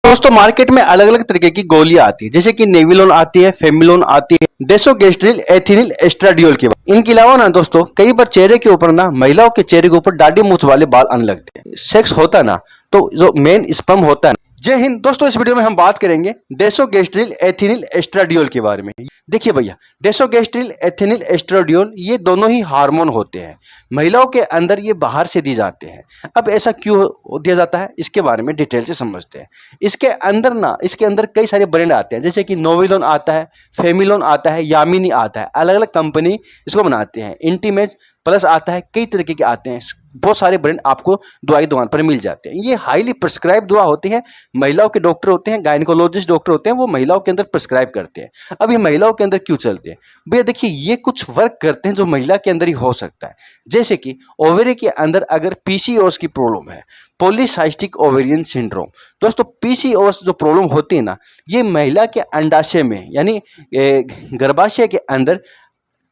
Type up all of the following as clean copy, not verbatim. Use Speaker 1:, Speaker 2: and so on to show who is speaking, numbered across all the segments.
Speaker 1: दोस्तों मार्केट में अलग अलग तरीके की गोलियां आती है, जैसे कि नेविलोन आती है, फेमिलोन आती है, डेसोगेस्ट्रिल, एथिनिल, एस्ट्राडियोल के बाद। इनके अलावा ना दोस्तों कई बार चेहरे के ऊपर ना महिलाओं के चेहरे के ऊपर दाढ़ी मूंछ वाले बाल आने लगते हैं। सेक्स होता है ना तो जो मेन स्पर्म होता है। जय हिंद दोस्तों, इस वीडियो में हम बात करेंगे डेसोगेस्ट्रिल, एथिनिल, एस्ट्राडियोल के बारे में। देखिए भैया, डेसोगेस्ट्रिल, एथिनिल, एस्ट्राडियोल ये दोनों ही हार्मोन होते हैं। महिलाओं के अंदर ये बाहर से दिए जाते हैं। अब ऐसा क्यों दिया जाता है इसके बारे में डिटेल से समझते हैं। इसके अंदर कई सारे ब्रांड आते हैं, जैसे कि नोविलोन आता है, फेमिलोन आता है, यामिनी आता है। अलग अलग कंपनी इसको बनाते हैं। इंटीमेज प्लस आता है, कई तरीके के आते हैं। बहुत सारे ब्रांड आपको दवाई दुकान पर मिल जाते हैं। ये हाईली प्रिस्क्राइब दवा होती है। महिलाओं के डॉक्टर होते हैं, गायनिकोलॉजिस्ट डॉक्टर होते हैं, वो महिलाओं के अंदर प्रिस्क्राइब करते हैं। अब ये महिलाओं के अंदर क्यों चलते हैं भैया? देखिए, ये कुछ वर्क करते हैं जो महिला के अंदर ही हो सकता है। जैसे कि ओवेरी के अंदर अगर पीसीओएस की प्रॉब्लम है, पॉलीसाइस्टिक ओवेरियन सिंड्रोम। दोस्तों पीसीओएस जो प्रॉब्लम होती है ना, ये महिला के अंडाशय में यानी गर्भाशय के अंदर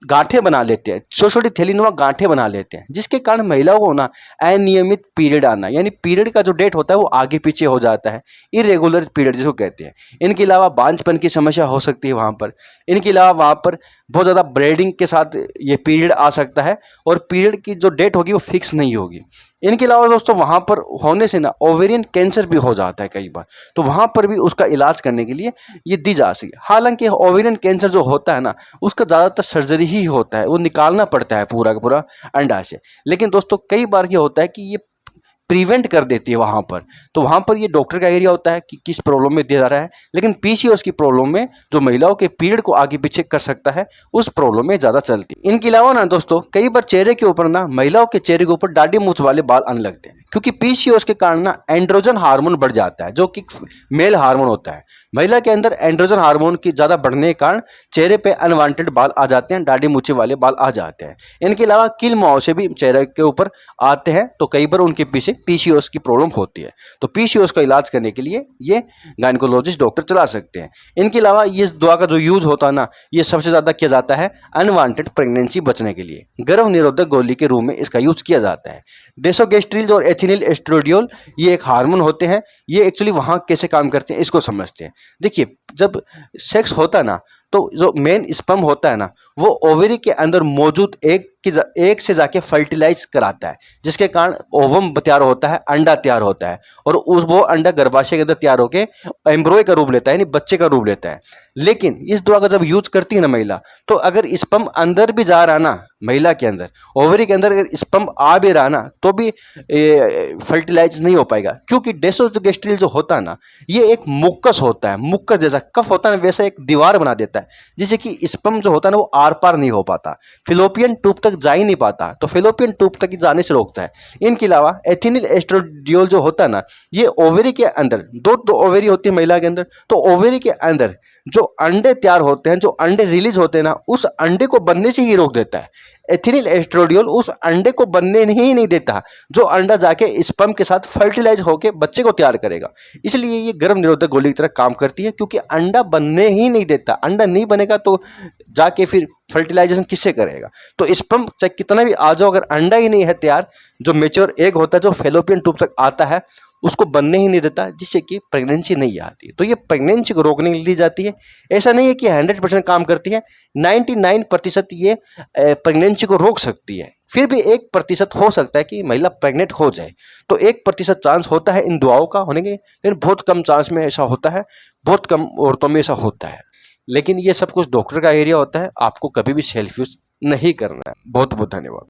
Speaker 1: गांठें बना लेते हैं, छोटी छोटी थैलीनुमा गांठें बना लेते हैं, जिसके कारण महिलाओं को ना अनियमित पीरियड आना, यानी पीरियड का जो डेट होता है वो आगे पीछे हो जाता है, इरेगुलर पीरियड जिसको कहते हैं। इनके अलावा बांझपन की समस्या हो सकती है वहाँ पर। इनके अलावा वहाँ पर बहुत ज़्यादा ब्लीडिंग के साथ ये पीरियड आ सकता है, और पीरियड की जो डेट होगी वो फिक्स नहीं होगी। इनके अलावा दोस्तों वहाँ पर होने से ना ओवेरियन कैंसर भी हो जाता है कई बार, तो वहाँ पर भी उसका इलाज करने के लिए ये दी जा सके। हालांकि ओवेरियन कैंसर जो होता है ना, उसका ज़्यादातर सर्जरी ही होता है, वो निकालना पड़ता है पूरा का पूरा अंडाशय। लेकिन दोस्तों कई बार ये होता है कि ये प्रिवेंट कर देती है वहाँ पर, तो वहाँ पर ये डॉक्टर का एरिया होता है कि किस प्रॉब्लम में दिया जा रहा है। लेकिन पीसीओएस की प्रॉब्लम में जो महिलाओं के पीरियड को आगे पीछे कर सकता है, उस प्रॉब्लम में ज़्यादा चलती है। इनके अलावा ना दोस्तों कई बार चेहरे के ऊपर ना महिलाओं के चेहरे के ऊपर दाढ़ी मूंछ वाले बाल आने लगते हैं, क्योंकि पीसीओएस के कारण ना एंड्रोजन हार्मोन बढ़ जाता है, जो कि मेल हार्मोन होता है। महिला के अंदर एंड्रोजन हार्मोन की ज़्यादा बढ़ने के कारण चेहरे पे अनवांटेड बाल आ जाते हैं, दाढ़ी मूंछे वाले बाल आ जाते हैं। इनके अलावा किल मुहावसे भी चेहरे के ऊपर आते हैं, तो कई बार उनके पीछे पीसीओएस की प्रॉब्लम होती है। तो पीसीओएस का इलाज करने के लिए ये गायनिकोलॉजिस्ट डॉक्टर चला सकते हैं। इनके अलावा ये दवा का जो यूज होता है ना, ये सबसे ज़्यादा किया जाता है अनवांटेड प्रेगनेंसी बचने के लिए। गर्भ निरोधक गोली के रूप में इसका यूज किया जाता है। डेसोगेस्ट्रिल और एथिनिल एस्ट्राडियोल ये एक हार्मोन होते हैं। ये एक्चुअली वहाँ कैसे काम करते हैं इसको समझते हैं। देखिए, जब सेक्स होता है ना, तो जो मेन स्पर्म होता है ना, वो ओवेरी के अंदर मौजूद एक से जाके फर्टिलाइज कराता है, जिसके कारण ओवम तैयार होता है, अंडा तैयार होता है, और वो अंडा गर्भाशय के अंदर तैयार होकर एम्ब्रॉय का रूप लेता है, यानी बच्चे का रूप लेता है। लेकिन इस दवा का जब यूज करती है ना महिला, तो अगर स्पर्म अंदर भी जा रहा ना, महिला के अंदर ओवरी के अंदर अगर स्पर्म आ भी रहा ना, तो भी फर्टिलाइज नहीं हो पाएगा, क्योंकि डेसोगेस्ट्रिल जो होता है ना, ये एक मुक्कस होता है, मुक्कस जैसा कफ होता है, वैसा एक दीवार बना देता है, जिससे कि स्पर्म जो होता है ना वो आर पार नहीं हो पाता, फिलोपियन ट्यूब तक जा ही नहीं पाता, तो फिलोपियन ट्यूब तक जाने से रोकता है। इनके अलावा एथिनिल एस्ट्राडियोल जो होता है ना, ये ओवेरी के अंदर दो ओवेरी होती है महिला के अंदर, तो ओवेरी के अंदर जो अंडे तैयार होते हैं, जो अंडे रिलीज होते हैं ना, उस अंडे को बनने से ही रोक देता है। एथिनिल एस्ट्राडियोल उस अंडे को बनने ही नहीं देता, जो अंडा जाके स्पर्म के साथ फर्टिलाइज होकर बच्चे को तैयार करेगा। इसलिए ये गर्भ निरोधक गोली की तरह काम करती है, क्योंकि अंडा बनने ही नहीं देता। अंडा नहीं बनेगा तो जाके फिर फर्टिलाइजेशन किससे करेगा? तो स्पर्म चाहे कितना भी आ जाओ, अगर अंडा ही नहीं है तैयार, जो मेच्योर एग होता है, जो फेलोपियन ट्यूब तक आता है, उसको बनने ही नहीं देता, जिससे कि प्रेगनेंसी नहीं आती। तो ये प्रेगनेंसी को रोकने के लिए ली जाती है। ऐसा नहीं है कि 100% काम करती है, 99% ये प्रेगनेंसी को रोक सकती है। फिर भी 1% हो सकता है कि महिला प्रेग्नेंट हो जाए, तो 1% चांस होता है इन दुआओं का होने के, लेकिन बहुत कम चांस में ऐसा होता है, बहुत कम औरतों में ऐसा होता है। लेकिन ये सब कुछ डॉक्टर का एरिया होता है, आपको कभी भी सेल्फ यूज नहीं करना है। बहुत बहुत धन्यवाद।